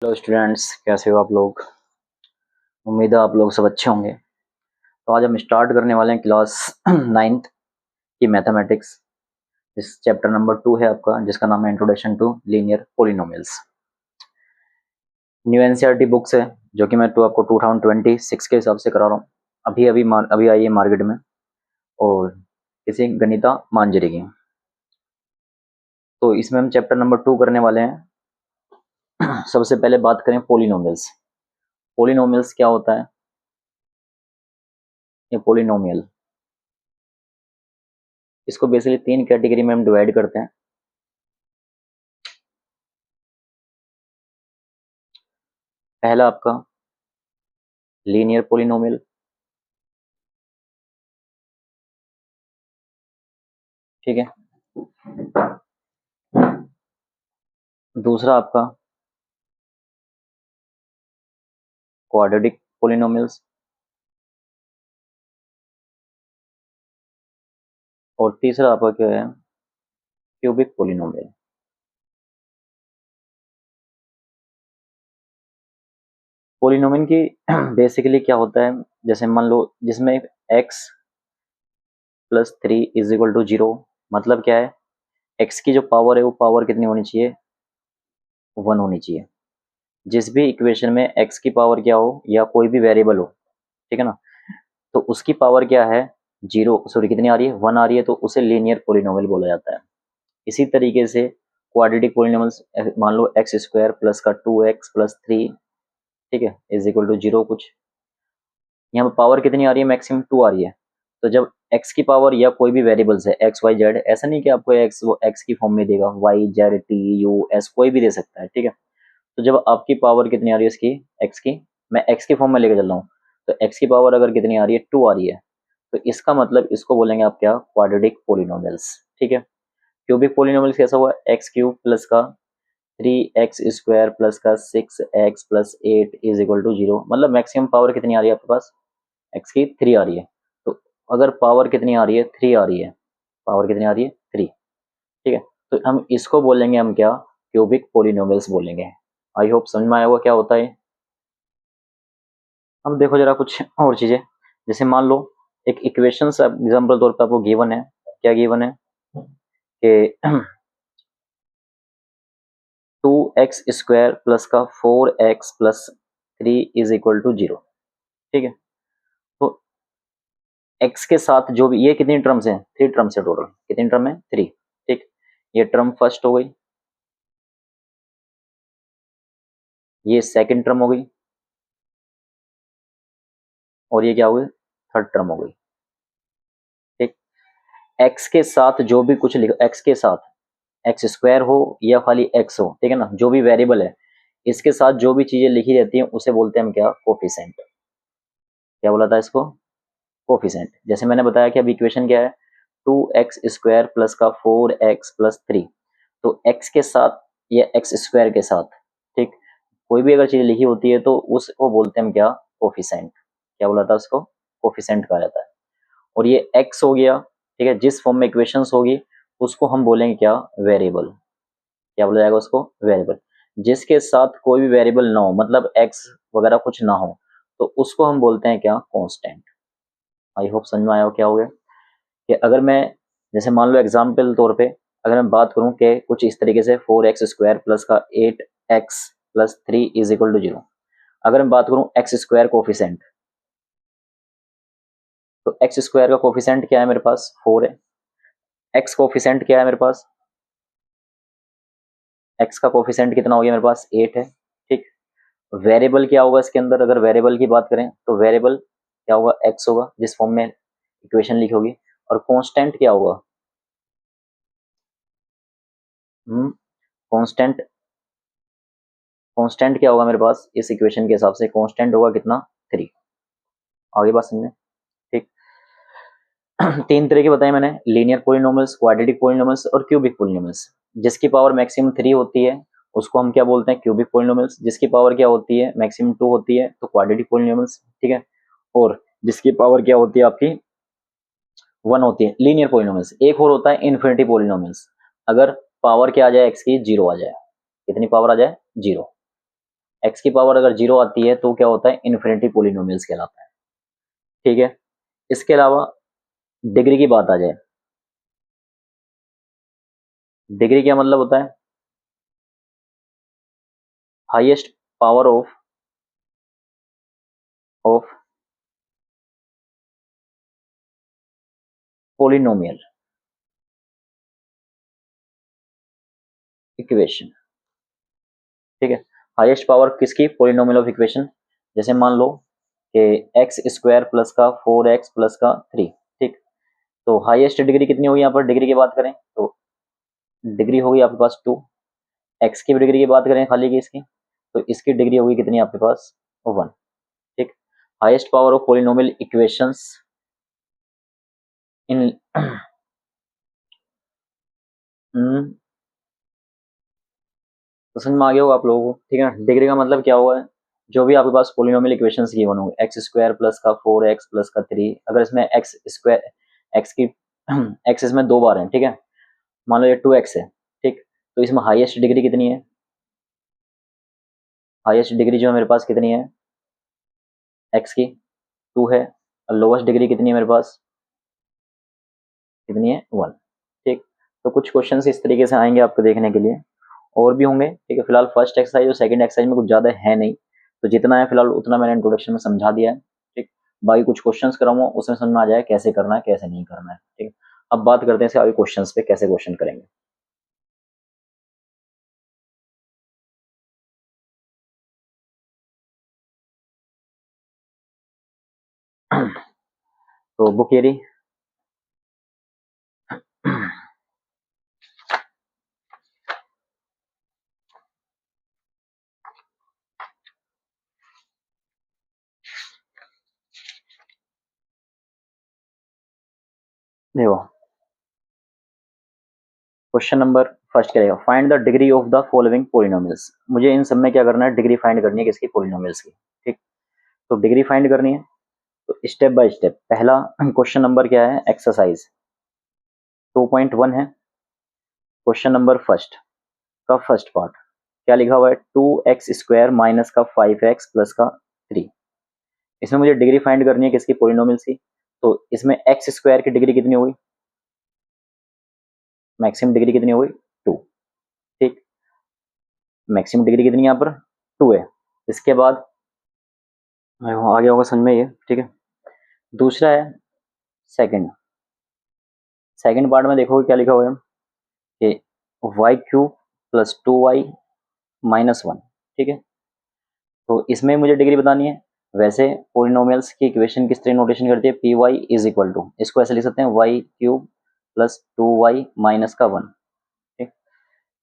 Hello students, कैसे हो आप लोग। उम्मीद है आप लोग सब अच्छे होंगे। तो आज हम स्टार्ट करने वाले हैं क्लास 9th की मैथमेटिक्स। इस चैप्टर नंबर 2 है आपका, जिसका नाम है introduction to linear polynomials. New NCERT books है, जो कि मैं तो आपको 2026 के हिसाब से करा रहा हूँ। अभी आई है मार्केट में, और किसी गणिता मांजरी की। तो इसमें हम चैप्टर नंबर 2 करने वाले हैं। सबसे पहले बात करें पॉलिनोमियल्स। पॉलिनोमियल्स क्या होता है? ये पॉलिनोमियल, इसको बेसिकली 3 कैटेगरी में हम डिवाइड करते हैं। पहला आपका लीनियर पॉलिनोमियल, ठीक है। दूसरा आपका क्वाड्रेटिक पॉलिनोमियल्स, और तीसरा आपका क्या है? Cubic polynomial. पॉलिनोमियल की बेसिकली क्या होता है, जैसे मान लो जिसमें x plus 3 is equal to 0। मतलब क्या है? x की जो पावर है वो पावर कितनी होनी चाहिए? 1 होनी चाहिए। जिस भी इक्वेशन में x की पावर क्या हो या कोई भी वेरिएबल हो, ठीक है ना, तो उसकी पावर क्या है? 0, सॉरी कितनी आ रही है? 1 आ रही है, तो उसे लीनियर पॉलिनोमियल बोला जाता है। इसी तरीके से क्वाड्रेटिक पॉलिनोमियल्स, मान लो एक्स स्क्वायर प्लस का 2x प्लस 3, ठीक है, इज इक्वल टू 0 कुछ। यहाँ पर पावर कितनी आ रही है? मैक्सिमम 2 आ रही है। तो जब x की पावर या कोई भी वेरिएबल्स है x y z, ऐसा नहीं कि आपको x वो x की फॉर्म में देगा, y z t u s कोई भी दे सकता है, ठीक है। तो जब आपकी पावर कितनी आ रही है इसकी, x की, मैं x की फॉर्म में लेके चल रहा हूँ, तो x की पावर अगर कितनी आ रही है? 2 आ रही है, तो इसका मतलब इसको बोलेंगे आप क्या? क्वाड्रेटिक पॉलिनोमियल्स, ठीक है। क्यूबिक पॉलिनोमियल्स कैसा हुआ? एक्स क्यूब प्लस का 3x² प्लस का 6x plus 8 is equal to 0। मतलब मैक्सिमम पावर कितनी आ रही है आपके पास? x की 3 आ रही है। तो अगर पावर कितनी आ रही है? 3 आ रही है। पावर कितनी आ रही है? 3, ठीक है। तो हम इसको बोलेंगे हम क्या? क्यूबिक पॉलिनोमियल्स बोलेंगे। आई होप समझ में आया होगा क्या होता है। अब देखो जरा कुछ और चीजें, जैसे मान लो एक इक्वेशन एग्जाम्पल तौर पर आपको गिवन है। क्या गिवन है? कि 2x² प्लस का 4x plus 3 is equal to 0, ठीक है। तो x के साथ जो भी, ये कितनी टर्म्स हैं? 3 टर्म्स है टोटल। कितनी टर्म है? 3, ठीक। ये टर्म फर्स्ट हो गई, ये सेकंड टर्म हो गई, और ये क्या हो गई? थर्ड टर्म हो गई, ठीक। x के साथ जो भी कुछ लिखो, x के साथ x² हो या खाली x हो, ठीक है ना, जो भी वेरिएबल है, इसके साथ जो भी चीजें लिखी रहती हैं उसे बोलते हैं हम क्या? कोफिशिएंट। क्या बोला था इसको? कोफिशिएंट। जैसे मैंने बताया कि अब इक्वेशन क्या है? 2x² प्लस का 4x प्लस 3। तो x के साथ या x² के साथ, ठीक, कोई भी अगर चीज लिखी होती है तो उसको बोलते हैं हम क्या? कोफिशिएंट। क्या बोला था उसको? कोफिशिएंट कहा जाता है। और ये x हो गया, ठीक है, जिस फॉर्म में इक्वेशंस होगी उसको हम बोलेंगे क्या? वेरिएबल। क्या बोला जाएगा उसको? वेरिएबल। जिसके साथ कोई भी वेरिएबल ना हो, मतलब x वगैरह कुछ ना हो, तो उसको हम बोलते हैं क्या? कांस्टेंट। आई होप समझ में आया हो क्या हो गया। कि अगर मैं, जैसे मान लो एग्जाम्पल तौर पे अगर मैं बात करूं कि कुछ इस तरीके से 4x² प्लस का 8x plus 3 is equal to 0। अगर मैं बात करूं x² कोफिशिएंट, तो x² का कोफिशिएंट क्या है मेरे पास? 4 है। x कोफिशिएंट क्या है मेरे पास? x का कोफिशिएंट कितना हो गया मेरे पास? 8 है, ठीक। वेरिएबल क्या होगा इसके अंदर? अगर वेरिएबल की बात करें तो वेरिएबल क्या होगा? x होगा, जिस फॉर्म में इक्वेशन लिखी होगी। और कांस्टेंट क्या होगा? कांस्टेंट, कांस्टेंट क्या होगा मेरे पास इस इक्वेशन के हिसाब से? कांस्टेंट होगा कितना? 3। आगे बात समझे, ठीक। 3 तरह के बताए मैंने, लीनियर पॉलिनोमियल्स, क्वाड्रेटिक पॉलिनोमियल्स और क्यूबिक पॉलिनोमियल्स। जिसकी पावर मैक्सिमम 3 होती है उसको हम क्या बोलते हैं? Cubic polynomials. जिसकी पावर क्या होती है? मैक्सिमम 2 होती है, तो क्वाड्रेटिक पॉलिनोमियल्स, ठीक है। और जिसकी पावर क्या होती है आपकी? 1 होती है, लीनियर पॉलिनोमियल्स। एक और होता है इन्फिनिटी पॉलिनोमियल्स। अगर पावर क्या आ जाए x की? 0 आ जाए। कितनी पावर आ जाए? 0। एक्स की पावर अगर 0 आती है तो क्या होता है, इन्फिनिटी पोलिनोमियल्स कहलाता है। ठीक है, इसके अलावा डिग्री की बात आ जाए, डिग्री क्या मतलब होता है, highest power of polynomial equation. ठीक है, हाईएस्ट पावर किसकी, पोलिनोमियल ऑफ इक्वेशन। जैसे मान लो कि एक्स स्क्वायर प्लस का 4x प्लस का 3। ठीक, तो हाईएस्ट डिग्री कितनी होगी, यहाँ पर डिग्री की बात करें तो डिग्री होगी आपके पास 2। एक्स की डिग्री की बात करें खाली की इसकी, तो इसकी डिग्री होगी कितनी आपके पास, 1। ठीक, highest power of polynomial equations इन तो समझ में आ गया होगा आप लोगों को। ठीक है ना, डिग्री का मतलब क्या हुआ है, जो भी आपके पास पोलिनोमियल इक्वेशंस गिवन हो, एक्स स्क्वायर प्लस का 4x प्लस का 3, अगर इसमें एक्स स्क्वायर एक्स की एक्स इसमें 2 बार है, ठीक है, मान लो ये 2x है। ठीक, तो इसमें हाईएस्ट डिग्री कितनी है, हाईएस्ट डिग्री जो है मेरे पास कितनी है, एक्स की 2 है, और लोवेस्ट डिग्री कितनी है मेरे पास, कितनी है, 1। ठीक, तो कुछ क्वेश्चन इस तरीके से आएंगे आपको देखने के लिए, और भी होंगे। ठीक है, फिलहाल फर्स्ट एक्सरसाइज और सेकंड एक्सरसाइज में कुछ ज़्यादा है नहीं, तो जितना है फिलहाल उतना मैंने इंट्रोडक्शन में समझा दिया है। ठीक, बाकी कुछ क्वेश्चंस कराऊंगा, उसमें समझ में आ जाए कैसे करना है कैसे नहीं करना है। ठीक, अब बात करते हैं इसके आगे क्वेश्चंस पे, कैसे क्वेश्चन करेंगे। तो बुक ये रही। देखो, क्वेश्चन नंबर फर्स्ट क्या रहेगा, find the degree of the following polynomials. मुझे इन सब में क्या करना है, डिग्री फाइंड करनी है किसकी, पोलिनोमियल्स की। ठीक, तो डिग्री फाइंड करनी है, तो स्टेप बाय स्टेप। पहला क्वेश्चन नंबर क्या है, एक्सरसाइज 2.1 है। क्वेश्चन नंबर फर्स्ट का फर्स्ट पार्ट क्या लिखा हुआ है, 2x² माइनस का 5x प्लस का 3। इसमें मुझे डिग्री फाइंड करनी है किसकी, पोलिनोमियल्स की। तो इसमें एक्स स्क्वायर की डिग्री कितनी होगी, मैक्सिमम डिग्री कितनी होगी, 2। ठीक, मैक्सिमम डिग्री कितनी यहाँ पर, 2 है। इसके बाद आ गया होगा समझ में ये। ठीक है, दूसरा है सेकंड। सेकंड पार्ट में देखोगे क्या लिखा हुआ है कि y³ प्लस 2y माइनस 1। ठीक है, तो इसमें मुझे डिग्री बतानी है। वैसे पोलिनोमियल्स की इक्वेशन किस तरह नोटेशन करती है, P Y is equal to, इसको ऐसे लिख सकते हैं y³ प्लस 2y माइनस का 1। ठीक,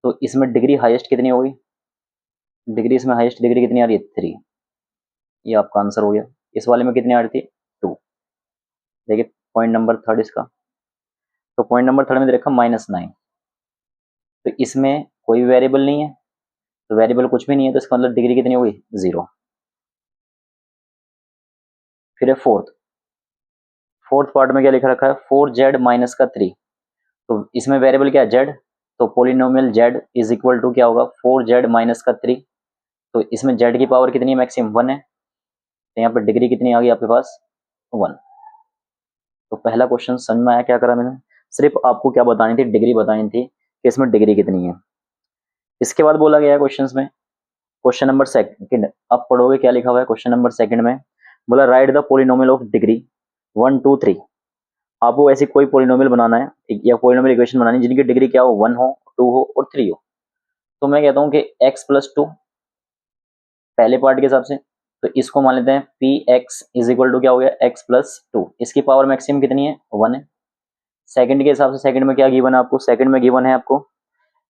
तो इसमें डिग्री हाईएस्ट कितनी होगी, डिग्री इसमें हाईएस्ट डिग्री कितनी आ रही है, 3। ये आपका आंसर हो गया। इस वाले में कितनी आ रही थी, 2। देखिए पॉइंट नंबर थर्ड इसका, तो पॉइंट नंबर थर्ड में दे रखा -9। तो इसमें कोई वेरिएबल नहीं है, तो वेरिएबल कुछ भी नहीं है, तो इसका मतलब डिग्री कितनी होगी, 0। फिर है फोर्थ। फोर्थ पार्ट में क्या लिखा रखा है, 4z माइनस का 3। तो इसमें वेरिएबल क्या है, z। तो polynomial z is equal to क्या होगा, 4z माइनस का 3। तो इसमें z की पावर कितनी है, मैक्सिमम 1 है, तो यहाँ पर डिग्री कितनी आ गई आपके पास, 1। तो पहला क्वेश्चन समझ में आया क्या करा मैंने, सिर्फ आपको क्या बतानी थी, डिग्री बतानी थी कि इसमें डिग्री कितनी है। इसके बाद बोला गया है क्वेश्चन में, क्वेश्चन नंबर सेकंड, अब पढ़ोगे क्या लिखा हुआ है क्वेश्चन नंबर सेकंड में, बोला right the polynomial of degree 1 2 3। आपको ऐसी कोई पोलिनोमियल बनाना है या पोलिनोमियल इक्वेशन बनानी है जिनकी डिग्री क्या हो, 1 हो, 2 हो और 3 हो। तो मैं कहता हूँ कि x प्लस 2 पहले पार्ट के हिसाब से, तो इसको मान लेते हैं P X is equal to क्या हो गया, x प्लस 2। इसकी पावर मैक्सिमम कितनी है, 1 है। सेकंड के हिसाब से, सेकंड में क्या गिवन है आपको, सेकंड में गिवन है आपको,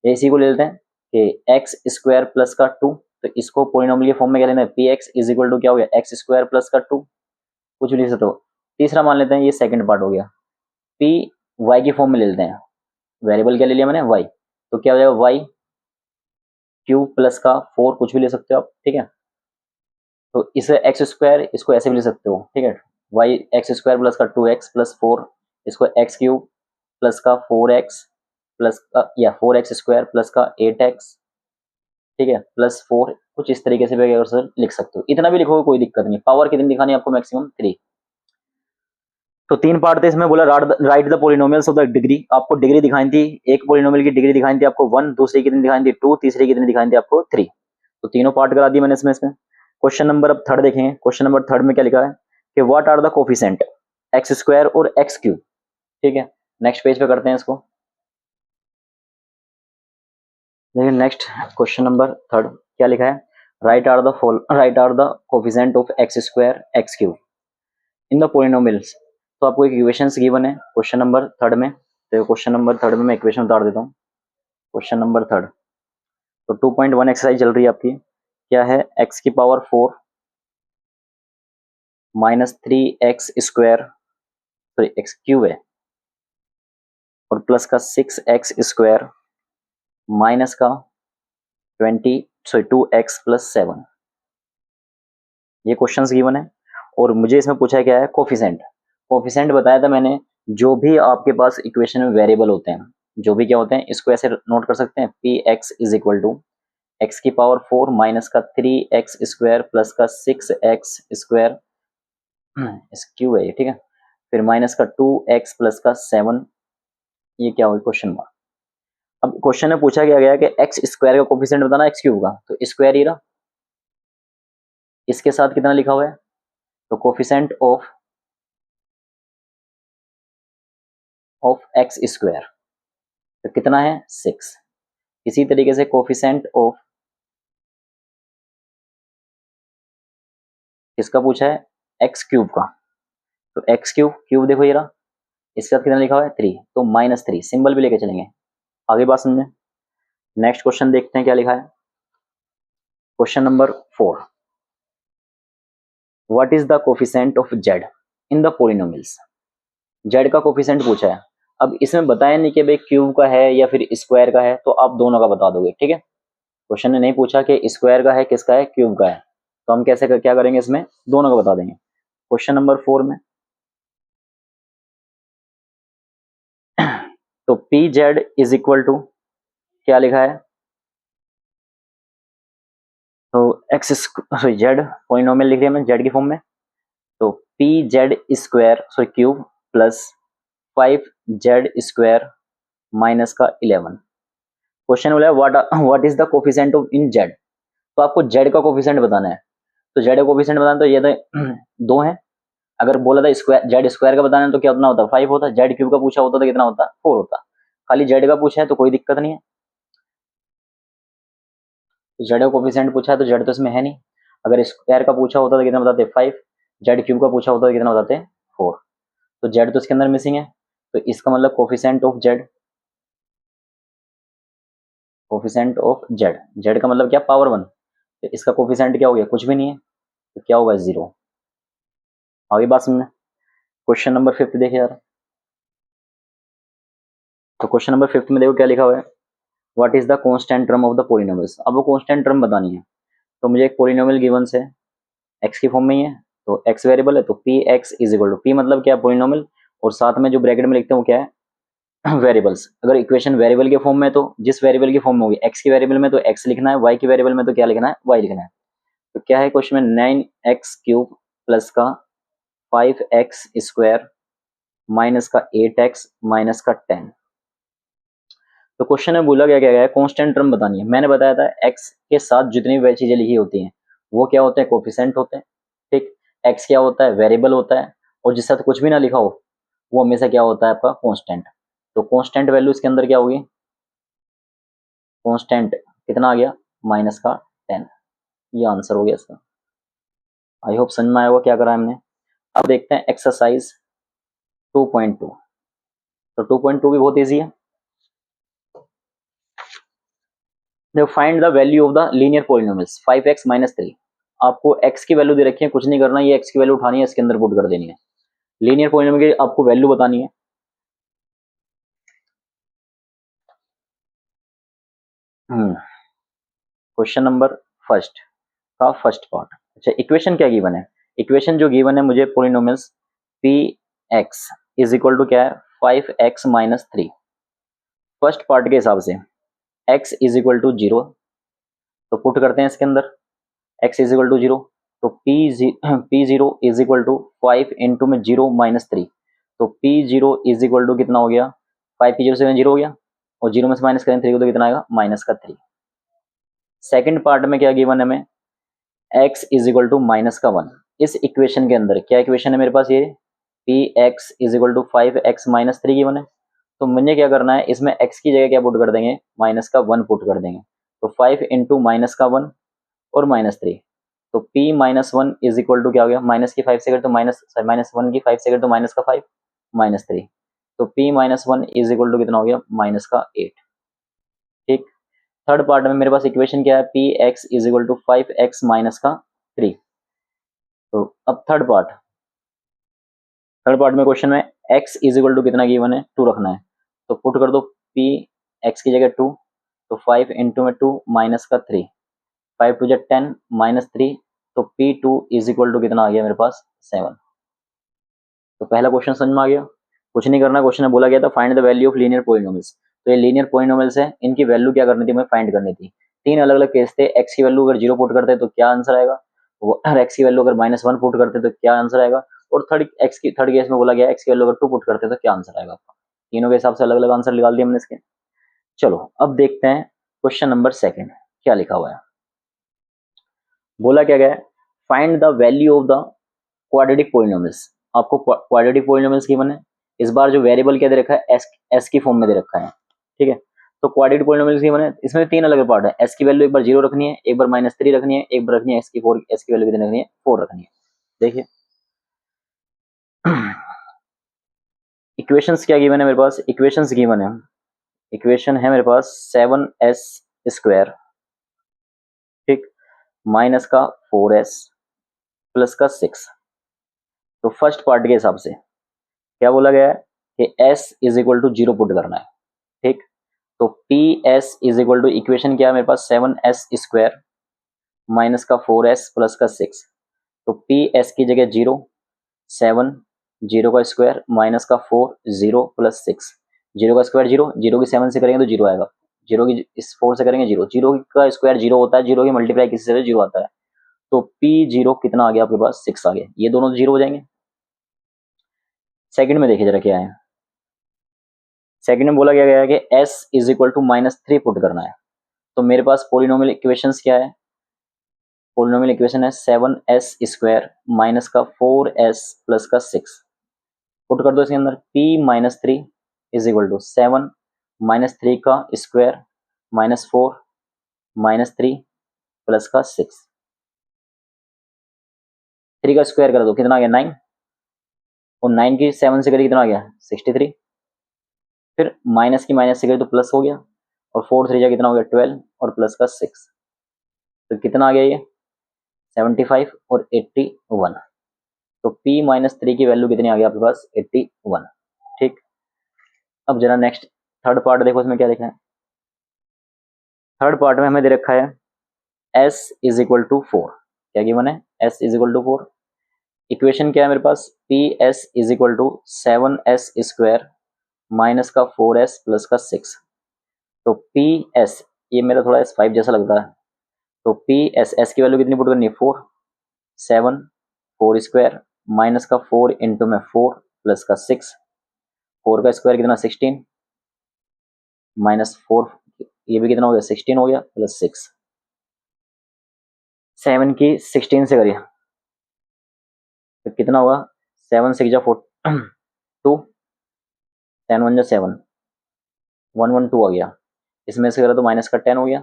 इसी को ले लेते हैं कि एक्स स्क्वायर प्लस का 2। तो इसको पोलिनोमियल के फॉर्म में क्या लेना है, P X is equal to क्या हो गया, एक्स स्क्वायर प्लस का 2, कुछ भी लिख सकते हो। तीसरा मान लेते हैं, ये सेकंड पार्ट हो गया, पी वाई की फॉर्म में ले लेते हैं, वेरिएबल क्या ले लिया मैंने, वाई। तो क्या हो जाएगा, वाई क्यूब प्लस का 4, कुछ भी ले सकते हो आप। ठीक है, तो इसे एक्स स्क्वायर, इसको ऐसे भी ले सकते हो। ठीक है, वाई एक्स स्क्वायर प्लस का 2x प्लस 4, इसको एक्स क्यूब प्लस का 4x प्लस का या 4x स्क्वायर प्लस का 8x ठीक है, +4 कुछ इस तरीके से भी अगर सर लिख सकते हो, इतना भी लिखोगे कोई दिक्कत नहीं। पावर कितनी दिखानी है आपको? मैक्सिमम 3। तो 3 पार्ट थे इसमें, बोला right the polynomials of the degree. आपको डिग्री दिखाई थी, एक पॉलिनोमियल की डिग्री दिखाई थी आपको 1, दूसरी कितनी दिखाई थी 2, तीसरी कितनी दिखाई थी आपको 3। तो तीनों पार्ट करा दिए मैंने इसमें। क्वेश्चन नंबर अब थर्ड देखेंगे। क्वेश्चन नंबर थर्ड में क्या लिखा है कि what are the coefficient X square और एक्स क्यूब। ठीक है, नेक्स्ट पेज पे करते हैं इसको। देखिए नेक्स्ट क्वेश्चन नंबर थर्ड क्या लिखा है, write are the coefficient of X square X cube in the polynomials. तो आपको एक इक्वेशंस गिवन है क्वेश्चन नंबर थर्ड में। तो क्वेश्चन नंबर थर्ड में मैं इक्वेशन उतार देता हूँ। क्वेश्चन नंबर थर्ड, तो 2.1 एक्सरसाइज चल रही है आपकी। क्या है, एक्स की power 4 -3 x square, sorry x cube है, और प्लस का 6 एक्स स्क्वायर माइनस का 2x प्लस 7। ये क्वेश्चंस गिवन है और मुझे इसमें पूछा है क्या है, कोफिशिएंट। कोफिशिएंट बताया था मैंने, जो भी आपके पास इक्वेशन में वेरिएबल होते हैं, जो भी क्या होते हैं, इसको ऐसे नोट कर सकते हैं, P X is equal to X की पावर 4 माइनस का 3x स्क्वायर प्लस का 6x स्क्वायर क्यू है ये, ठीक है, फिर माइनस का 2x प्लस का 7। ये क्या हुआ, क्वेश्चन मार्क। अब क्वेश्चन में पूछा गया है कि एक्स स्क्वायर का कोफिशिएंट बताना एक्स क्यूब का, तो स्क्वायर ही रहा, इसके साथ कितना लिखा हुआ है, तो कोफिशिएंट ऑफ एक्स स्क्वायर तो कितना है 6। इसी तरीके से कोफिशिएंट ऑफ किसका पूछा है, एक्स क्यूब का, तो एक्स क्यूब देखो ये रहा, इसके साथ कितना लिखा हुआ है 3, तो -3 सिंबल भी लेके चलेंगे। आगे बात समझे। नेक्स्ट क्वेश्चन देखते हैं क्या लिखा है। Question number 4, what is the coefficient of Z in the polynomials. Z का कोफिशिएंट पूछा है। अब इसमें बताया नहीं कि भाई क्यूब का है या फिर स्क्वायर का है, तो आप दोनों का बता दोगे, ठीक है। क्वेश्चन ने नहीं पूछा कि स्क्वायर का है, किसका है, क्यूब का है, तो हम क्या करेंगे, इसमें दोनों का बता देंगे। क्वेश्चन नंबर 4 में तो P Z is equal to क्या लिखा है, तो एक्स सॉरी जेड पॉलिनोमियल लिख दिया मैंने जेड की फॉर्म में, तो P Z square sorry cube plus 5 Z square minus का 11। क्वेश्चन बोला what is the coefficient of in Z, तो आपको जेड का कोफिशिएंट बताना है। तो जेड का कोफिशिएंट बताना, तो ये तो 2 है। अगर बोला था स्क्वायर जेड स्क्वायर का बताना है तो क्या कितना होता, 5 होता। जेड क्यूब का पूछा होता तो कितना होता, 4 होता। खाली जेड का पूछा है तो कोई दिक्कत नहीं है। तो जेड का कोफिशिएंट पूछा है तो जेड तो इसमें है नहीं। अगर स्क्वायर का पूछा होता तो कितना बताते 5, जेड क्यूब का पूछा होता तो कितना बताते 4। तो जेड तो इसके अंदर मिसिंग है, तो इसका मतलब कोफिशिएंट ऑफ जेड, जेड का मतलब क्या, पावर 1, तो इसका कोफिशिएंट क्या हो गया, कुछ भी नहीं है, तो क्या होगा 0। आगे बात समझना। क्वेश्चन नंबर 5 देखिए यार। तो क्वेश्चन नंबर 5 में देखो क्या लिखा हुआ है, what is the constant term of the polynomials. अब वो कांस्टेंट टर्म बतानी है। तो मुझे एक पॉलिनोमियल गिवन से एक्स की फॉर्म में ही है, तो एक्स वेरिएबल है, तो P X is equal to P मतलब क्या है, पॉलिनोमियल, और साथ में जो ब्रैकेट में लिखते हैं वो क्या है वेरिएबल्स। अगर इक्वेशन वेरिएबल के फॉर्म में, तो जिस वेरिएबल की फॉर्म में होगी एक्स की वेरिएबल में तो एक्स लिखना है, वाई की वेरिएबल में तो क्या लिखना है, वाई लिखना है। तो क्या है क्वेश्चन में, 9x क्यूब प्लस का 5x स्क्वायर माइनस का 8x माइनस का 10। तो क्वेश्चन में बोला गया क्या है, कांस्टेंट टर्म बतानी है। मैंने बताया था एक्स के साथ जितनी भी चीजें लिखी होती हैं वो क्या होते हैं, कोफिशिएंट होते हैं, ठीक। एक्स क्या होता है, वेरिएबल होता है, और जिस साथ कुछ भी ना लिखा हो वो हमेशा क्या होता है आपका कांस्टेंट। तो कांस्टेंट वैल्यू इसके अंदर क्या होगी, कांस्टेंट कितना आ गया, माइनस का 10। ये आंसर हो गया इसका। आई होप समझ में आया होगा क्या करा है हमने। अब देखते हैं एक्सरसाइज 2.2। तो 2.2 भी बहुत ईजी है। देखो find the value of the linear polynomials 5x minus 3। आपको x की वैल्यू दे रखी है, कुछ नहीं करना, ये x की वैल्यू उठानी है, इसके अंदर पुट कर देनी है। लीनियर पॉलिनोमियल की आपको वैल्यू बतानी है। क्वेश्चन नंबर फर्स्ट का फर्स्ट पार्ट। अच्छा, इक्वेशन क्या गिवन है, इक्वेशन जो गिवन है मुझे polynomials P X is equal to क्या है, 5x माइनस 3। फर्स्ट पार्ट के हिसाब से x इज इक्वल टू 0, तो पुट करते हैं इसके अंदर x इज इक्वल टू 0, तो P0 is equal to 5 into में 0 माइनस 3, तो P0 इज इक्वल टू कितना हो गया, 5 P0 से 0 हो गया, और 0 में से माइनस करें 3 को तो कितना आएगा, माइनस का 3। सेकंड पार्ट में क्या गिवन है हमें, x is equal to minus का 1। इस इक्वेशन के अंदर क्या इक्वेशन है मेरे पास, ये Px is equal to 5x minus 3 given है। तो मुझे क्या करना है, इसमें x की जगह क्या पुट कर देंगे, माइनस का 1 पुट कर देंगे, तो 5 इंटू माइनस का 1 और माइनस 3, तो P minus 1 is equal to क्या हो गया, माइनस की 5 से करें तो माइनस 1 की 5 से करें तो माइनस का 5 माइनस 3, तो P minus 1 is equal to कितना हो गया, माइनस का 8। ठीक, थर्ड पार्ट में मेरे पास इक्वेशन क्या है, Px is equal to 5x minus का 3। तो अब थर्ड पार्ट में क्वेश्चन में x इज इक्वल टू कितना गिवन है, 2 रखना है, तो पुट कर दो P x की जगह 2, तो 5 इंटू में 2 माइनस का 3, 5 टू 10 माइनस 3, तो P2 इज इक्वल टू कितना आ गया मेरे पास, 7। तो पहला क्वेश्चन समझ में आ गया, कुछ नहीं करना, क्वेश्चन में बोला गया था find the value of linear polynomials, तो ये लीनियर पॉलिनोमियल्स है, इनकी वैल्यू क्या करनी थी, हमें फाइंड करनी थी। 3 अलग अलग केस थे, x की वैल्यू अगर 0 पुट करते तो क्या आंसर आएगा, x की वैल्यू अगर -1 पुट करते तो क्या आंसर आएगा, और थर्ड केस में बोला गया x की वैल्यू अगर 2 पुट करते तो क्या आंसर आएगा आपका। तीनों के हिसाब से अलग अलग आंसर निकाल दिए हमने इसके। चलो अब देखते हैं क्वेश्चन नंबर 2 क्या लिखा हुआ है। बोला क्या गया, find the value of the quadratic polynomials. आपको क्वाड्रेटिक पॉलिनोमियल्स गिवन है, इस बार जो वेरिएबल क्या दे रखा है, एस की फॉर्म में दे रखा है। ठीक है, तो क्वाड्रेटिक पॉलिनोमियल्स गिवन है, इसमें 3 अलग पार्ट है, एस की वैल्यू एक बार 0 रखनी है, एक बार -3 रखनी है, एक बार रखनी है एस की वैल्यू कितनी रखनी है, 4 रखनी है। देखिए इक्वेशंस क्या गिवन है मेरे पास, इक्वेशंस गिवन है, इक्वेशन है मेरे पास 7s² ठीक, माइनस का 4s प्लस का 6। तो फर्स्ट पार्ट के हिसाब से क्या बोला गया है कि s is equal to 0 put करना है। ठीक, तो Ps is equal to equation क्या है मेरे पास, 7s² माइनस का 4s प्लस का 6, तो Ps की जगह 0, 7 0 का स्क्वायर माइनस का 4 0 प्लस 6, 0 का स्क्वायर 0, 0 की 7 से करेंगे तो 0 आएगा, 0 की इस 4 से करेंगे 0, 0 का स्क्वायर 0 होता है, 0 की मल्टीप्लाई किसी से 0 आता है, तो P0 कितना आ गया आपके पास, 6 आ गया, ये दोनों 0 हो जाएंगे। सेकंड में देखिए जरा क्या है, सेकंड में बोला गया है कि s is equal to -3 put करना है। तो मेरे पास पोलिनोमियल इक्वेशंस क्या है, पोलिनोमियल इक्वेशन है 7s² माइनस का 4s प्लस का 6, पुट कर दो इसके अंदर, p-3 इज इक्वल टू 7 -3 का स्क्वायर -4 -3 प्लस का 6, 3 का स्क्वायर कर दो कितना आ गया 9, और 9 की 7 से करिए कितना आ गया 63, फिर माइनस की माइनस से करिए तो प्लस हो गया, और 4 3 जा कितना हो गया 12 और प्लस का 6, तो कितना आ गया ये 75 और 81, तो p-3 की वैल्यू कितनी आ गई आपके पास 81। ठीक, अब जरा नेक्स्ट थर्ड पार्ट देखो, इसमें क्या लिखा है, थर्ड पार्ट में हमें दे रखा है s इज इक्वल टू 4, क्या गिवन है s is equal to 4, equation क्या है मेरे पास, Ps is equal to 7s² minus का 4s प्लस का 6, तो Ps ये मेरा थोड़ा S5 जैसा लगता है, तो Ps s की वैल्यू कितनी पुट करनी है 4, 7 4 स्क्वायर माइनस का 4 इंटू में 4 प्लस का 6, 4 का स्क्वायर कितना 16 माइनस 4, ये भी कितना हो गया 16 हो गया, प्लस 6, 7 की 16 से करिए तो कितना होगा, 7 6 जा 4 2, 10 1 जा 7, 1 1 2 आ गया, इसमें से करें तो माइनस का 10 हो गया,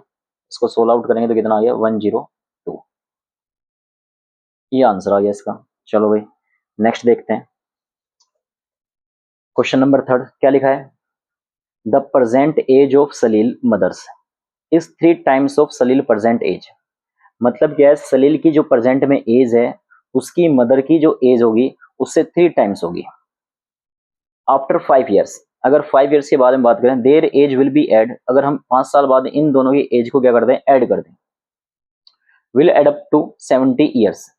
इसको सोल्व आउट करेंगे तो कितना आ गया 102, ये आंसर आ गया इसका। चलो भाई नेक्स्ट देखते हैं, क्वेश्चन नंबर 3 क्या लिखा है, the present age of Salil mother's is 3 times of Salil present age. मतलब क्या है, सलील की जो प्रेजेंट में एज है उसकी मदर की जो एज होगी उससे 3 टाइम्स होगी। आफ्टर 5 ईयर्स, अगर 5 ईयर्स के बाद में बात करें, their age will be add, अगर हम 5 साल बाद इन दोनों की एज को क्या करते हैं ऐड कर दें, will add up to 70 years,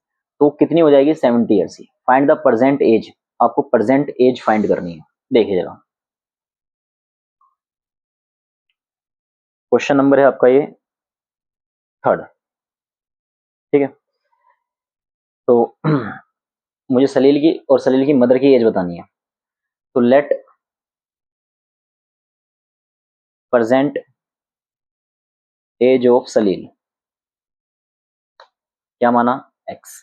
तो कितनी हो जाएगी 70 ईयर्स की। फाइंड द प्रेजेंट एज, आपको प्रेजेंट एज फाइंड करनी है। देखिए जरा क्वेश्चन नंबर है आपका ये थर्ड। ठीक है, तो मुझे सलील की और सलील की मदर की एज बतानी है। तो लेट प्रेजेंट एज ऑफ सलील, क्या माना, एक्स।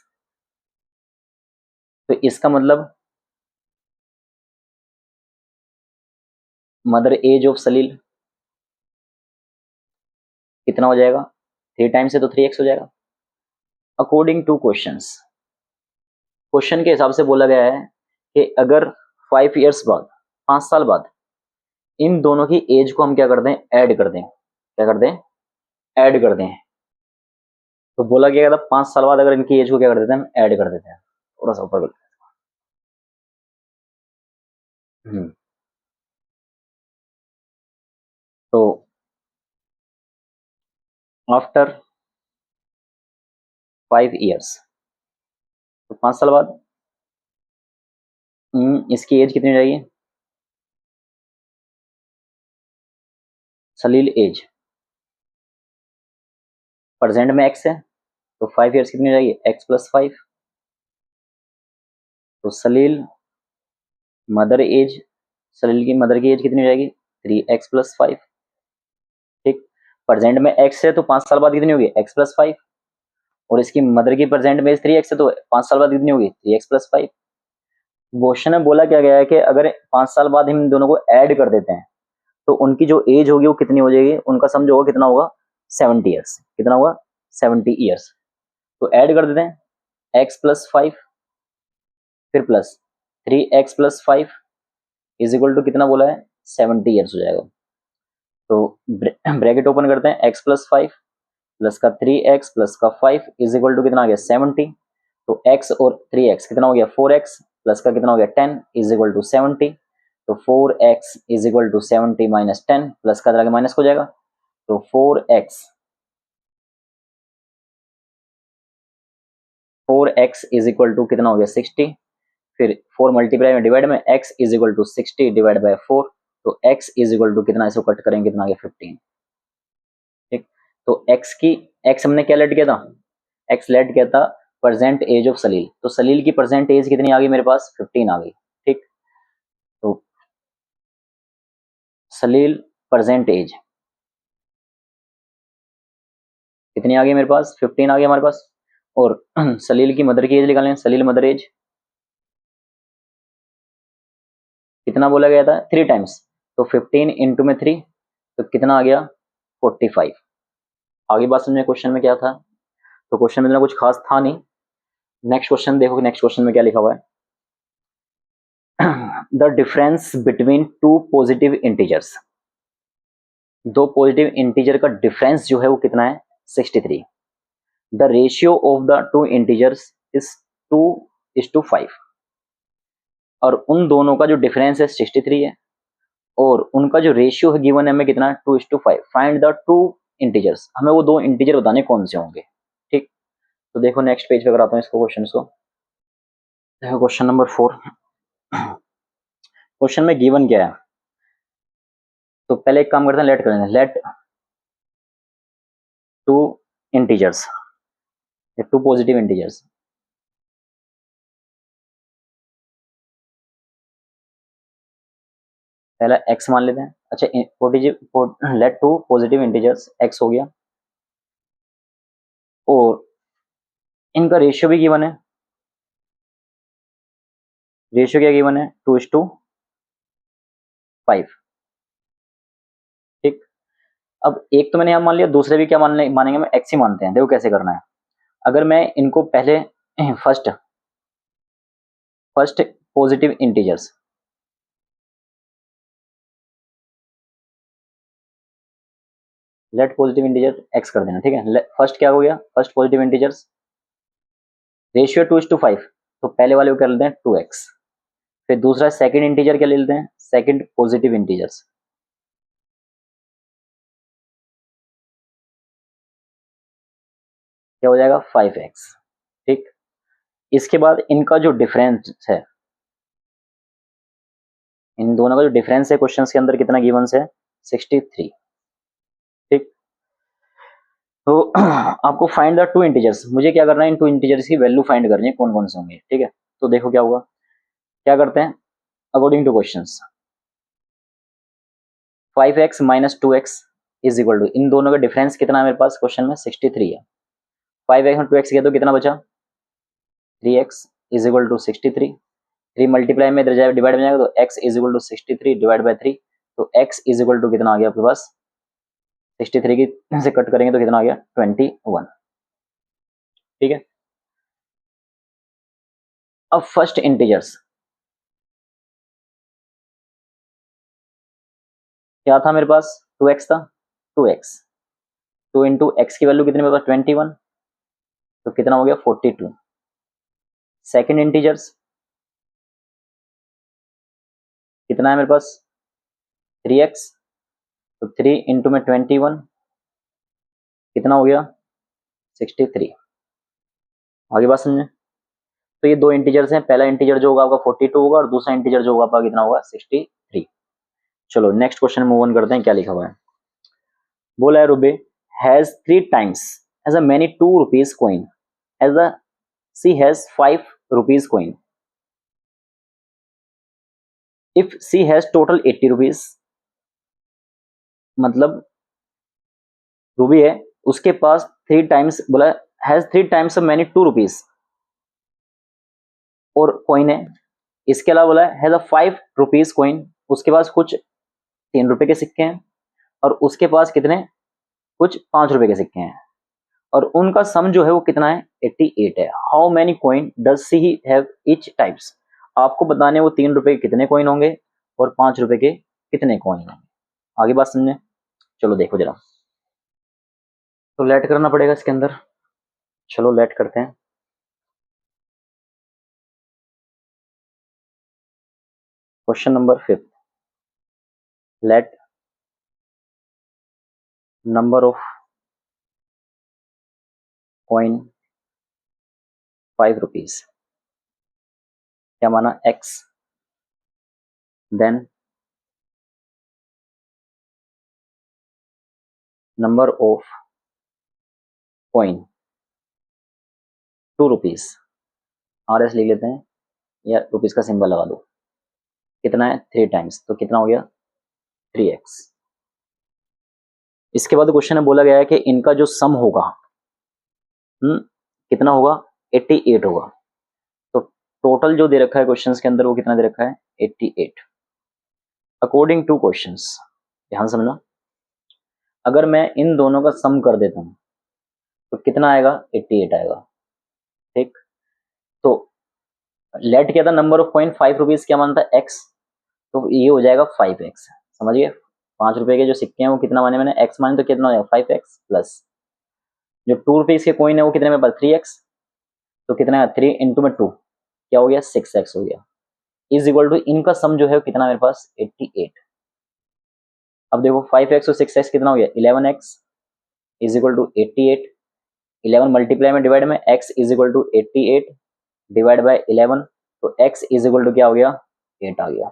तो इसका मतलब मदर एज ऑफ सलील कितना हो जाएगा, 3 टाइम्स से तो 3x हो जाएगा। अकॉर्डिंग टू क्वेश्चंस, क्वेश्चन के हिसाब से बोला गया है कि अगर 5 ईयर्स बाद, 5 साल बाद, इन दोनों की एज को हम क्या कर दें, ऐड कर दें। क्या कर दें, ऐड कर दें। तो बोला गया था 5 साल बाद अगर इनकी एज को क्या कर देते हैं, हम ऐड कर देते हैं। थोड़ा सा ऊपर हम्म तो आफ्टर 5 ईयर्स, तो 5 साल बाद इसकी एज कितनी हो जाएगी, सलील एज प्रेजेंट में एक्स है, तो 5 ईयर्स कितनी हो जाएगी, x+5। तो सलील मदर एज, सलील की मदर की एज कितनी हो जाएगी, 3x+5। ठीक, प्रेजेंट में x है तो 5 साल बाद कितनी होगी, x+5। और इसकी मदर की प्रेजेंट में 3x है तो 5 साल बाद कितनी होगी, 3x+5। क्वेश्चन में बोला क्या गया है कि अगर 5 साल बाद हम दोनों को ऐड कर देते हैं तो उनकी जो एज होगी वो कितनी हो जाएगी, उनका सम होगा कितना होगा, 70 ईयर्स। कितना होगा, 70 ईयर्स। तो ऐड कर देते हैं x+5 फिर plus 3x+5 is equal to कितना बोला है, 70 ईयर्स हो जाएगा। तो ब्रैकेट ओपन करते हैं, x+5 प्लस का 3x प्लस का 5 इज इक्वल टू कितना आ गया, 70। तो x और 3x कितना हो गया, 4x प्लस का कितना हो गया, 10 इज इक्वल टू 70। तो 4x is equal to 70 minus 10 plus का तरह माइनस हो जाएगा। तो 4x इज इक्वल टू कितना हो गया, 60। फिर 4 मल्टीप्लाई में डिवाइड में x is equal to 60 divide by 4। तो x इज इक्वल टू कितना, इसको कट करेंगे कितना आ गया, 15। ठीक, तो x हमने क्या लेट किया था, x लेट किया था प्रेजेंट एज ऑफ सलील। तो सलील की प्रेजेंट एज कितनी आ गई मेरे पास, 15 आ गई। ठीक, तो सलील प्रेजेंट एज कितनी आ गई मेरे पास, 15 आ गई हमारे पास। और सलील की मदर की एज निकालें, सलील मदर एज कितना बोला गया था, 3 टाइम्स। तो 15 इंटू में 3 तो कितना आ गया, 45। आगे बात समझे क्वेश्चन में क्या था। तो क्वेश्चन में इतना कुछ खास था नहीं। नेक्स्ट क्वेश्चन देखो कि नेक्स्ट क्वेश्चन में क्या लिखा हुआ है। The difference between two positive integers, दो पॉजिटिव इंटीजर का डिफरेंस जो है वो कितना है, 63। The ratio of the two integers is 2:5। और उन दोनों का जो डिफरेंस है 63 है, और उनका जो रेशियो है गिवन है हमें कितना, 2:5। फाइंड द टू इंटीजर्स, हमें वो दो इंटीजर बताने कौन से होंगे। ठीक, तो देखो नेक्स्ट पेज पे कराता हूँ इसको, क्वेश्चन को देखो। क्वेश्चन नंबर 4, क्वेश्चन में गिवन क्या है। तो पहले एक काम करते हैं, लेट करेंगे, let two integers, two positive integers, पहला x मान लेते हैं। अच्छा, positive, let two positive integers x हो गया, और इनका रेशियो भी गिवन है। रेशियो क्या गिवन है, 2:5। ठीक, अब एक तो मैंने यहाँ मान लिया, दूसरे भी क्या मानेंगे, हम x ही मानते हैं। देखो कैसे करना है। अगर मैं इनको पहले first first positive integers, let positive integer x कर देना। ठीक है, फर्स्ट क्या हो गया, फर्स्ट पॉजिटिव इंटीजर्स रेशियो 2:5, तो पहले वाले को कर लेते हैं 2x। फिर दूसरा सेकंड इंटीजर क्या ले लेते हैं, सेकंड पॉजिटिव इंटीजर्स, क्या हो जाएगा, 5x। ठीक, इसके बाद इनका जो डिफरेंस है, इन दोनों का जो डिफरेंस है क्वेश्चन के अंदर कितना गिवन है, 63। ठीक, तो आपको फाइंड द टू इंटीजर्स, मुझे क्या करना है, इन टू इंटीजर्स की वैल्यू फाइंड करनी है, कौन कौन से होंगे, ठीक है। तो देखो क्या होगा, क्या करते हैं, according to questions 5x minus 2x is equal to, इन दोनों का डिफरेंस कितना है मेरे पास क्वेश्चन में, 63 है। 5x और 2x किया तो कितना बचा, 3x is equal to 63। 3 multiply में इधर जाए डिवाइड में जाएगा तो x is equal to 63 divide by 3, तो x इज इक्वल टू कितना आ गया आपके पास, 63 की से कट करेंगे तो कितना आ गया 21, ठीक है। अब फर्स्ट इंटीजर्स क्या था मेरे पास, 2x था, 2x 2 इंटू एक्स की वैल्यू कितनी मेरे पास 21, तो कितना हो गया 42। सेकंड इंटीजर्स कितना है मेरे पास 3x, तो 3 इंटू में 21 कितना हो गया 63। आगे बात समझे, तो ये दो इंटीजर्स हैं, पहला इंटीजर जो होगा आपका 42 होगा और दूसरा इंटीजर जो होगा आपका कितना होगा 63। चलो नेक्स्ट क्वेश्चन मूव ऑन करते हैं, क्या लिखा हुआ है। बोला है Ruby has 3 times as a many 2 rupees coin as a she has 5 rupees coin, if she has total 80 rupees, मतलब रूबी है उसके पास 3 टाइम्स, बोला has 3 times of many 2 rupees और कॉइन है, इसके अलावा बोला हैज अ 5 रुपीज कॉइन, उसके पास कुछ 3 रुपए के सिक्के हैं और उसके पास कितने कुछ 5 रुपए के सिक्के हैं और उनका सम जो है वो कितना है 88 है। How many coin does she have each types, आपको बताने वो 3 रुपए के कितने कॉइन होंगे और 5 रुपए के कितने कॉइन होंगे। आगे बात समझे, चलो देखो जरा, तो लेट करना पड़ेगा इसके अंदर, चलो लेट करते हैं। Question number 5, let number of coin 5 rupees, क्या माना x, then number of coin 2 rupees, R S लिख लेते हैं या रुपीज का सिंबल लगा दो, कितना है 3 टाइम्स, तो कितना हो गया 3x। इसके बाद क्वेश्चन में बोला गया है कि इनका जो सम होगा कितना होगा 88 होगा, तो टोटल जो दे रखा है क्वेश्चंस के अंदर वो कितना दे रखा है 88। अकॉर्डिंग टू क्वेश्चंस, ध्यान समझना, अगर मैं इन दोनों का सम कर देता हूं तो कितना आएगा 88 आएगा, ठीक। तो लेट क्या था, नंबर ऑफ कॉइन 5 रुपीज, क्या मानता है x, तो ये हो जाएगा 5x, समझिए 5 रुपए के जो सिक्के हैं वो कितना माने मैंने x माने, तो कितना हो जाएगा 5x प्लस जो 2 रुपीज के कॉइन है वो कितने में पास 3x, तो कितना है 3 इंटू में 2 क्या हो गया 6x हो गया, इज इक्वल टू इनका सम जो है कितना मेरे पास 88। अब देखो 5x और 6x कितना हो गया 11x is equal to 88, 11 multiply में डिवाइड में x is equal to 88 divide by 11, तो x इज इक्वल टू क्या हो गया 8 आ गया,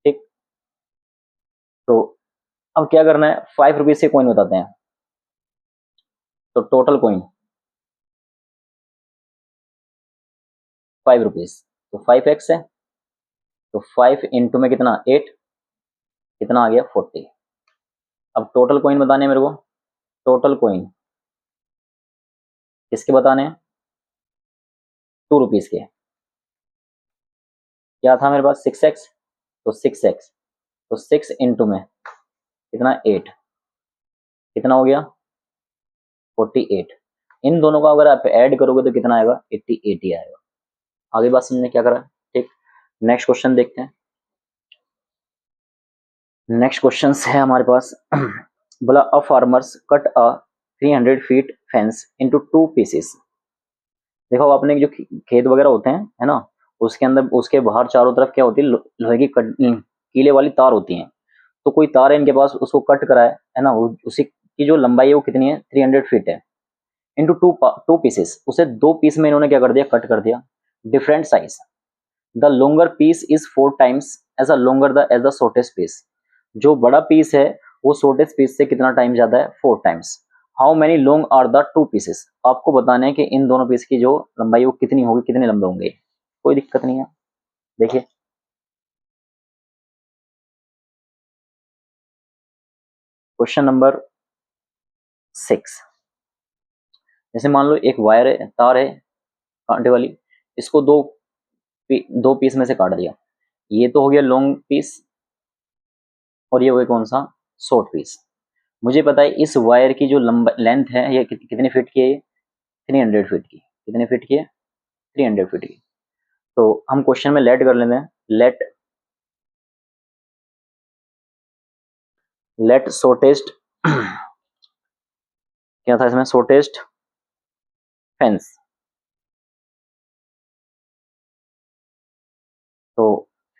ठीक। तो अब क्या करना है 5 रुपीज से कॉइन बताते हैं, तो टोटल कॉइन 5 रुपीज, तो 5x है, तो 5 इंटू में कितना 8, कितना आ गया 40। अब टोटल कॉइन बताने हैं मेरे को, टोटल कॉइन किसके बताने हैं 2 रुपीज के, क्या था मेरे पास 6x, तो 6x, तो 6 इंटू में कितना 8, कितना हो गया 48। इन दोनों का अगर आप ऐड करोगे तो कितना आएगा 88 ही आएगा। आगे बात समझने क्या करा, ठीक। नेक्स्ट क्वेश्चन देखते हैं, नेक्स्ट क्वेश्चन है हमारे पास बोला अ फार्मर्स कट अ 300 फीट फेंस इनटू 2 पीसेस। देखो आपने जो खेत वगैरह होते हैं है ना, उसके अंदर उसके बाहर चारों तरफ क्या होती है लोहे की कीले वाली तार होती हैं, तो कोई तार है इनके पास उसको कट करा है ना, उसी की जो लंबाई है वो कितनी है 300 फीट है, इंटू टू पीसेस, उसे 2 पीस में इन्होंने क्या कर दिया कट कर दिया, different size, the longer piece is 4 times as a longer the as the shortest piece, जो बड़ा पीस है वो शॉर्टेस्ट पीस से कितना टाइम ज्यादा है 4 times. How many long are the two pieces, आपको बताना है कि इन दोनों पीस की जो लंबाई वो कितनी होगी, कितने लंबे होंगे। कोई दिक्कत नहीं है। देखिए क्वेश्चन नंबर 6, जैसे मान लो एक वायर है, तार है कांटे वाली, इसको दो पीस में से काट दिया। ये तो हो गया लॉन्ग पीस और ये हो गया कौन सा, शॉर्ट पीस। मुझे पता है इस वायर की जो लंबा लेंथ है ये कितने फीट की है, ये 300 फीट की। कितने फीट की है, 300 फीट की। तो हम क्वेश्चन में लेट कर लेते हैं, लेट शॉर्टेस्ट क्या था इसमें, शॉर्टेस्ट फेंस। तो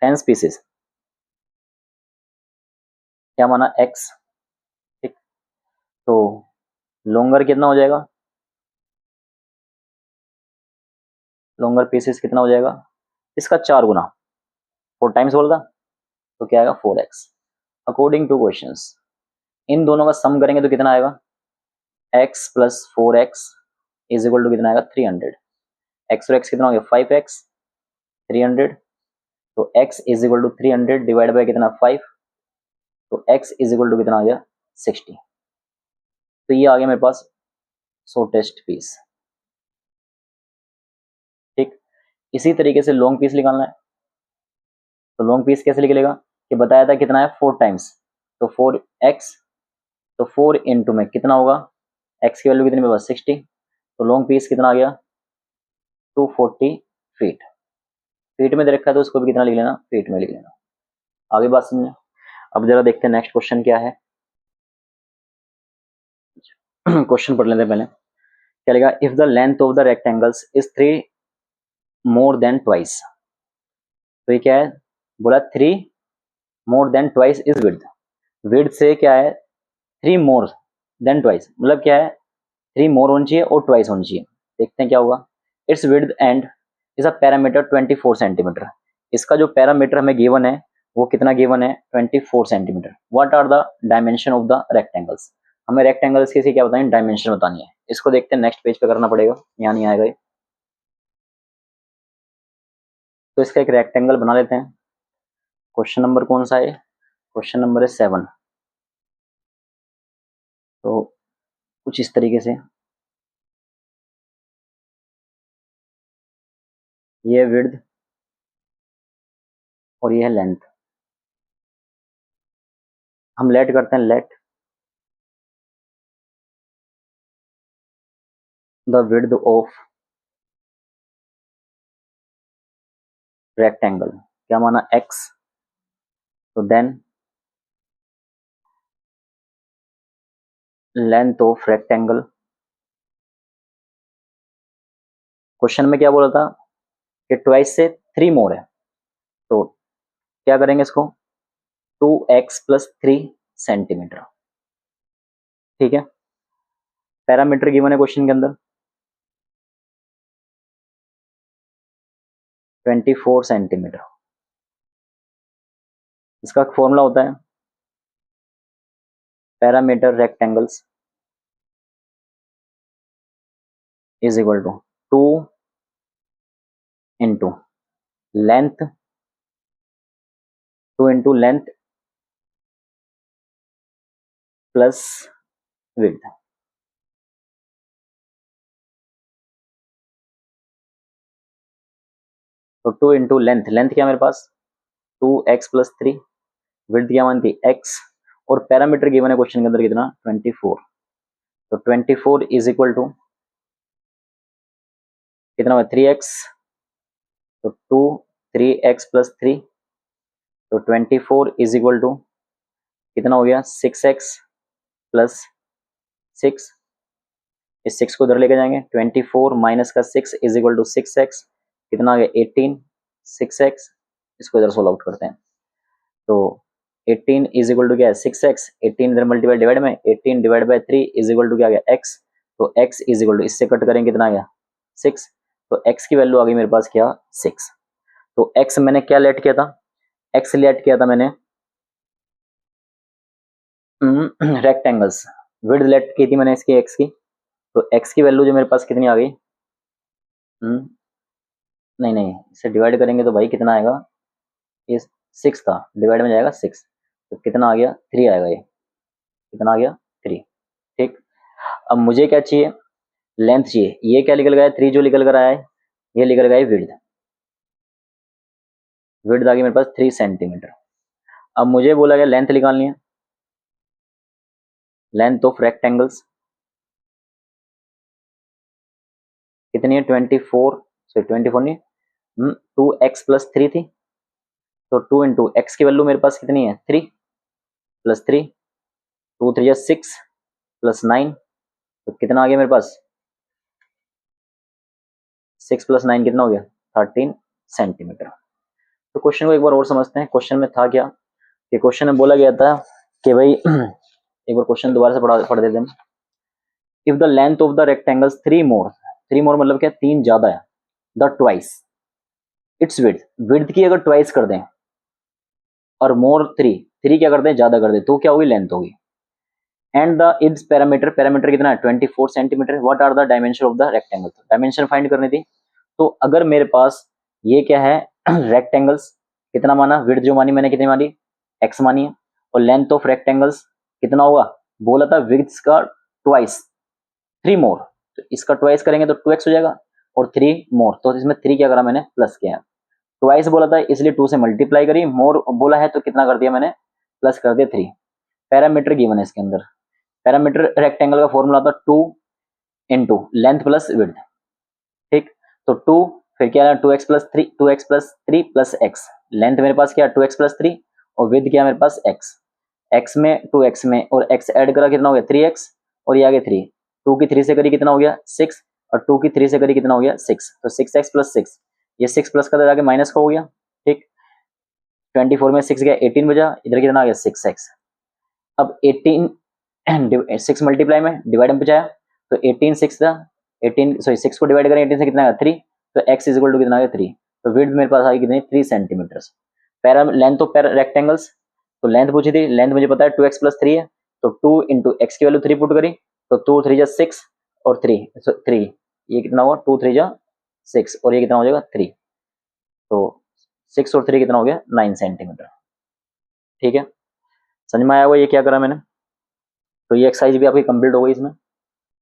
फेंस पीसेस क्या माना, एक्स। ठीक, तो लॉन्गर कितना हो जाएगा, लॉन्गर पीसेस कितना हो जाएगा, इसका 4 गुना, 4 टाइम्स बोल था, तो क्या आएगा 4x। According to questions in दोनों का सम करेंगे तो कितना आएगा, x plus 4x is equal to कितना आएगा 300। x और x कितना हो गया 5x, 300। तो x is equal to 300 divide by कितना 5, तो x इज इक्वल टू कितना आ गया 60। तो ये आ गया मेरे पास शॉर्टेस्ट पीस। ठीक, इसी तरीके से लॉन्ग पीस निकालना है। तो लॉन्ग पीस कैसे निकलेगा, कि बताया था कितना है 4 टाइम्स, तो 4x, तो 4 इंटू में कितना होगा, x की वैल्यू कितनी मेरे पास 60, तो लॉन्ग पीस कितना आ गया 240 फीट। फीट में दे रखा है तो उसको भी कितना लिख लेना, फीट में लिख लेना। आगे बात समझे। अब जरा देखते हैं नेक्स्ट क्वेश्चन क्या है। क्वेश्चन पढ़ लेते हैं पहले। क्या लिखा, if the length of the rectangles is 3 more than twice. तो ये क्या है, बोला 3 more than twice is width. Width से क्या है 3 मोर देन ट्वाइस, मतलब क्या है 3 मोर होनी चाहिए और ट्वाइस होनी चाहिए। देखते हैं क्या होगा। It's width and is a parameter 24 centimetre. इसका जो पैरामीटर हमें गिवन है वो कितना गिवन है 24 centimetre. What are the dimension of the rectangles, हमें रेक्टेंगल्स की क्या बतानी, डायमेंशन बतानी है। इसको देखते हैं, नेक्स्ट पेज पे करना पड़ेगा, यहाँ नहीं आएगा ये। तो इसका एक रेक्टेंगल बना लेते हैं। क्वेश्चन नंबर कौन सा है, क्वेश्चन नंबर है 7। तो कुछ इस तरीके से ये विड्थ और ये है लेंथ। हम लेट करते हैं, let the width of rectangle, क्या माना x, तो then length of rectangle. Question में क्या बोला था कि ट्वाइस से 3 मोर है, तो क्या करेंगे इसको 2x प्लस 3 सेंटीमीटर। ठीक है, पैरामीटर गिवन है क्वेश्चन के अंदर 24 सेंटीमीटर। इसका फॉर्मूला होता है parameter rectangles is equal to 2 into length, 2 into length plus width. तो 2 इंटू लेंथ, लेंथ क्या मेरे पास 2x प्लस 3, विड्थ क्या मानती x, और पैरामीटर गिवन है क्वेश्चन के अंदर कितना 24। तो 24 इज इक्वल टू कितना हुआ 3x, तो 2 3x प्लस 3, तो 24 इज इक्वल टू कितना हो गया 6x प्लस 6। इस 6 को उधर लेके जाएंगे, 24 माइनस का 6 इज इक्वल टू 6x, कितना आ गया 18, 6x। इसको इधर सोल्व आउट करते हैं, तो 18 इज इक्वल टू क्या है 6x, 18 इधर मल्टीप्लाई डिवाइड में 18 divide by 3 is equal to क्या आ गया x, तो x इज इक्वल टू इससे कट करेंगे कितना आ गया 6, तो x की वैल्यू आ गई मेरे पास क्या 6। तो x मैंने क्या लेट किया था, x लेट किया था मैंने रेक्टेंगल्स, विड्थ लेट की थी मैंने इसकी एक्स की, तो एक्स की वैल्यू जो मेरे पास कितनी आ गई, नहीं नहीं, इसे डिवाइड करेंगे तो भाई कितना आएगा, ये 6 था, डिवाइड में जाएगा 6, तो कितना आ गया, 3 आएगा, ये कितना आ गया, 3। ठीक, अब मुझे क्या चाहिए, लेंथ चाहिए। ये क्या निकल गया है, 3 जो निकल कर आया है, ये निकल गया है विड्थ। विड्थ आ गई मेरे पास 3 सेंटीमीटर। अब मुझे बोला गया लेंथ निकालनी है, लेंथ ऑफ रेक्टेंगल्स कितनी है, 24, सॉरी 24 नहीं, 2x+3 थी, तो 2 इंटू एक्स की वैल्यू मेरे पास कितनी है, 3 प्लस 3, 2 3 6 प्लस 9, तो कितना आ गया मेरे पास, 6 प्लस 9 कितना हो गया, 13 सेंटीमीटर। तो क्वेश्चन को एक बार और समझते हैं, क्वेश्चन में था क्या, कि क्वेश्चन में बोला गया था कि भाई एक बार क्वेश्चन दोबारा से पढ़ देते हैं। If the length of the rectangles 3 मोर, 3 मोर मतलब क्या, 3 ज्यादा है, the twice its width, width की अगर ट्वाइस कर दें, और मोर 3, 3 क्या कर दें, ज्यादा कर दें, तो क्या होगी, लेंथ होगी। And the it's parameter, parameter कितना है, 24 centimetre. What are the dimension of the rectangle, dimension find करनी थी। तो अगर मेरे पास ये क्या है रेक्टेंगल्स, कितना माना, विड्थ जो मानी मैंने कितनी मानी, एक्स मानी है, और लेंथ ऑफ रेक्टेंगल्स कितना होगा, बोला था विड्थ का ट्वाइस, 3 मोर, तो इसका ट्वाइस करेंगे तो 2x हो जाएगा, और 3 मोर, तो इसमें 3 क्या करा मैंने, प्लस किया। ट्वाइस बोला था इसलिए 2 से मल्टीप्लाई करी, मोर बोला है तो कितना कर दिया मैंने, प्लस कर दिया 3। पैरामीटर गिवन है इसके अंदर, पैरामीटर रेक्टेंगल का फॉर्मूला था 2 इंटू लेंथ प्लस विड्थ। ठीक, तो 2 फिर क्या है, 2x+3, 2x+3 plus x, length मेरे पास क्या, 2x+3, और विड्थ क्या मेरे पास x, x में 2x में और x ऐड करा कितना हो गया, 3x, और ये आगे 3, 2 की 3 से करी कितना हो गया 6, और 2 की 3 से करी कितना हो गया 6, तो 6x+6, ये 6 प्लस का आगे माइनस का हो गया। ठीक, 24 में 6 गया 18 बजा, इधर कितना आ गया 6x। अब 18 6 मल्टीप्लाई में डिवाइड में बचाया, तो 18 6 था, 18 सॉरी 6 को डिवाइड करें 18 से कितना आया 3, तो x इज इक्वल टू कितना आ गया 3, तो विड्थ मेरे पास आ गई कितनी 3 centimetre. Para length of rectangles, तो लेंथ पूछी थी, लेंथ मुझे पता है 2x+3 है, तो 2 इंटू एक्स की वैल्यू 3 पुट करी, तो 2 3 6 और 3 3, ये कितना हुआ 2 3 6, और ये कितना हो जाएगा 3, तो 6 और 3 कितना हो गया 9 सेंटीमीटर। ठीक है, समझ में आया हुआ ये क्या करा मैंने, तो ये एक्सरसाइज भी आपकी कंप्लीट हो गई इसमें।